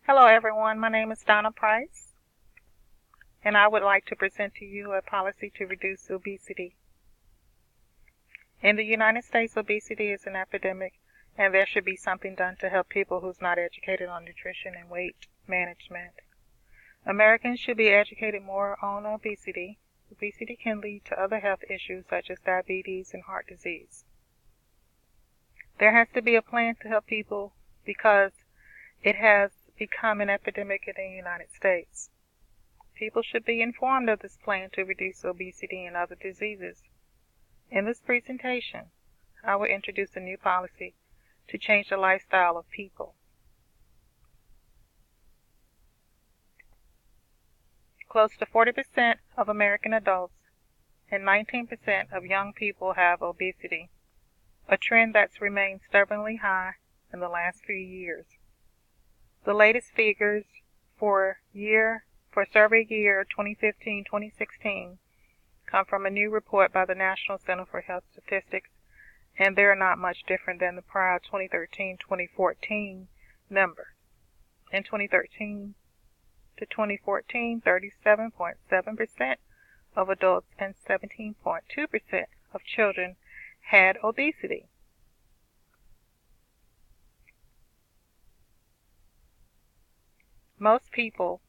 Hello everyone, my name is Donna Price, and I would like to present to you a policy to reduce obesity. In the United States, obesity is an epidemic, and there should be something done to help people who's not educated on nutrition and weight management. Americans should be educated more on obesity. Obesity can lead to other health issues such as diabetes and heart disease. There has to be a plan to help people because it has become an epidemic in the United States. People should be informed of this plan to reduce obesity and other diseases. In this presentation, I will introduce a new policy to change the lifestyle of people. Close to 40% of American adults and 19% of young people have obesity, a trend that's remained stubbornly high in the last few years. The latest figures for survey year 2015-2016 come from a new report by the National Center for Health Statistics, and they're not much different than the prior 2013-2014 numbers. In 2013 to 2014, 37.7% of adults and 17.2% of children had obesity. Most people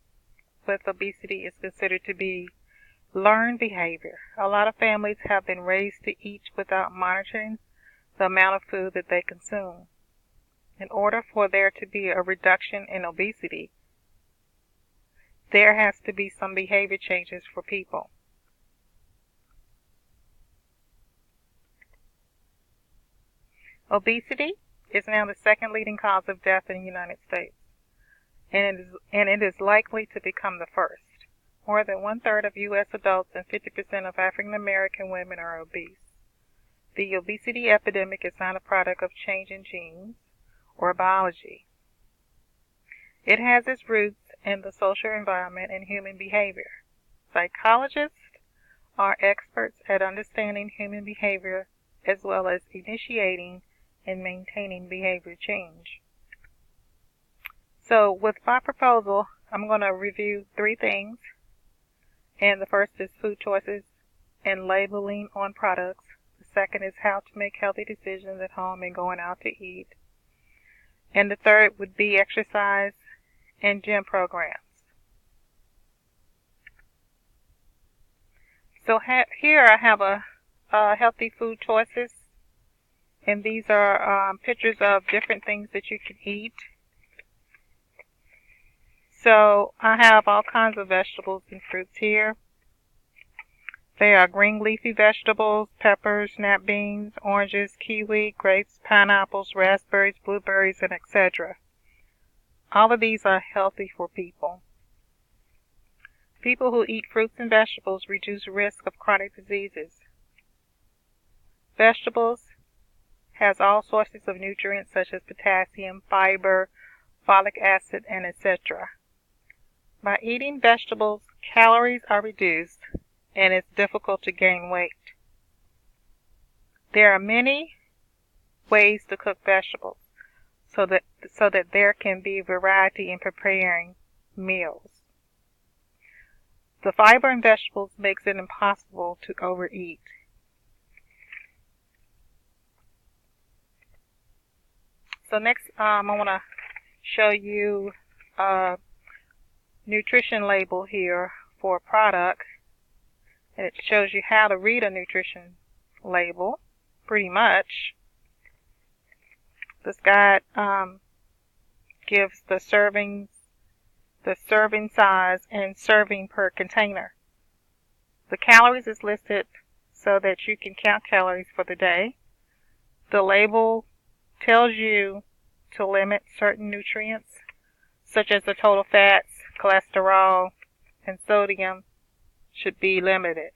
with obesity is considered to be learned behavior. A lot of families have been raised to eat without monitoring the amount of food that they consume. In order for there to be a reduction in obesity, there has to be some behavior changes for people. Obesity is now the second leading cause of death in the United States, and it is likely to become the first. More than one-third of U.S. adults and 50% of African American women are obese. The obesity epidemic is not a product of change in genes or biology. It has its roots in the social environment and human behavior. Psychologists are experts at understanding human behavior as well as initiating and maintaining behavior change. So with my proposal, I'm going to review three things. And the first is food choices and labeling on products. The second is how to make healthy decisions at home and going out to eat. And the third would be exercise and gym programs. So here I have a healthy food choices, and these are pictures of different things that you can eat. So I have all kinds of vegetables and fruits here. They are green leafy vegetables, peppers, snap beans, oranges, kiwi, grapes, pineapples, raspberries, blueberries, and etc. All of these are healthy for people. People who eat fruits and vegetables reduce risk of chronic diseases. Vegetables has all sources of nutrients such as potassium, fiber, folic acid, and etc. By eating vegetables, calories are reduced, and it's difficult to gain weight. There are many ways to cook vegetables so that there can be variety in preparing meals. The fiber in vegetables makes it impossible to overeat. So next, I want to show you a nutrition label here for a product. And it shows you how to read a nutrition label, pretty much. This guide gives the serving size and serving per container. The calories is listed so that you can count calories for the day. The label tells you to limit certain nutrients, such as the total fats, cholesterol, and sodium should be limited,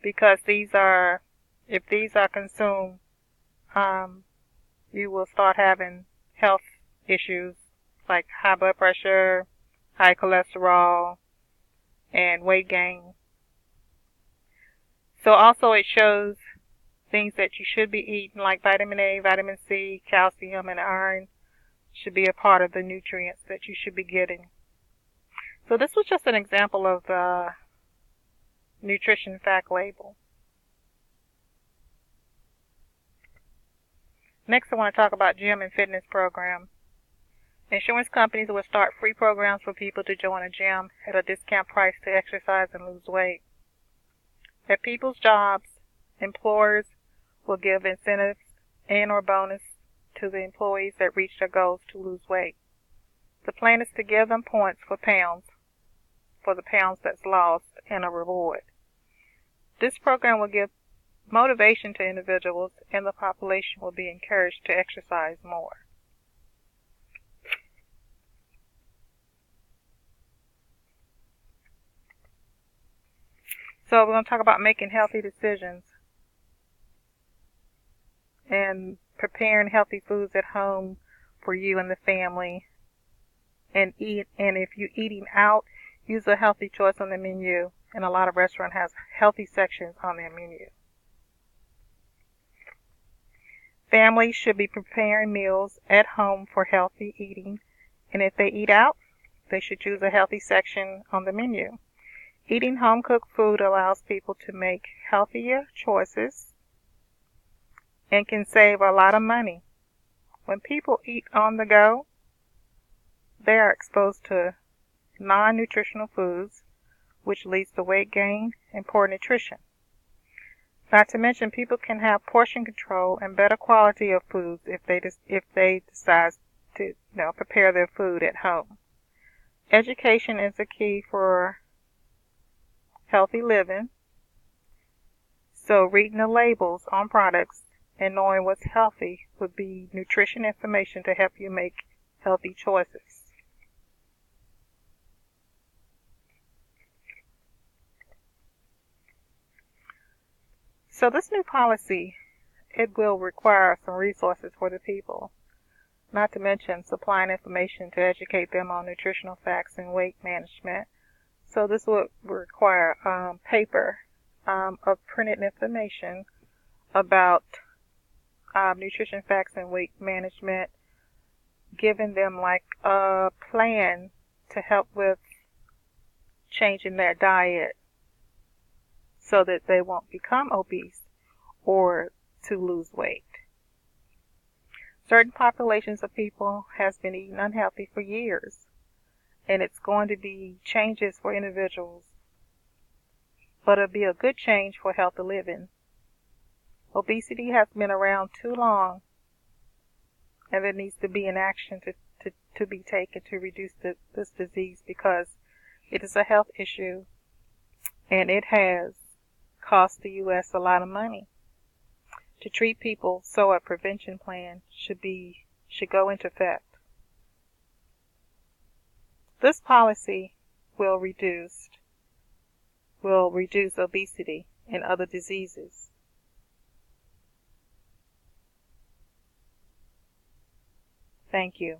because if these are consumed, you will start having health issues like high blood pressure, high cholesterol, and weight gain. So also it shows things that you should be eating like vitamin A, vitamin C, calcium, and iron should be a part of the nutrients that you should be getting. So this was just an example of the nutrition fact label. Next, I want to talk about gym and fitness program. Insurance companies will start free programs for people to join a gym at a discount price to exercise and lose weight. At people's jobs, employers will give incentives and/or bonus to the employees that reach their goals to lose weight. The plan is to give them points for the pounds that's lost, and a reward. This program will give motivation to individuals, and the population will be encouraged to exercise more. So we're going to talk about making healthy decisions and preparing healthy foods at home for you and the family. And if you're eating out, use a healthy choice on the menu. And a lot of restaurants have healthy sections on their menu. Families should be preparing meals at home for healthy eating. And if they eat out, they should choose a healthy section on the menu. Eating home-cooked food allows people to make healthier choices and can save a lot of money. When people eat on the go, they are exposed to non-nutritional foods, which leads to weight gain and poor nutrition. Not to mention, people can have portion control and better quality of foods if they decide to prepare their food at home. Education is the key for healthy living. So reading the labels on products and knowing what's healthy would be nutrition information to help you make healthy choices. So this new policy, it will require some resources for the people, not to mention supplying information to educate them on nutritional facts and weight management. So this would require paper of printed information about nutrition facts and weight management, giving them like a plan to help with changing their diet so that they won't become obese or to lose weight. Certain populations of people has been eating unhealthy for years, and it's going to be changes for individuals, but it'll be a good change for healthy living. Obesity has been around too long, and there needs to be an action to be taken to reduce this disease, because it is a health issue and it has cost the U.S. a lot of money. To treat people, so a prevention plan should go into effect. This policy will reduce obesity and other diseases. Thank you.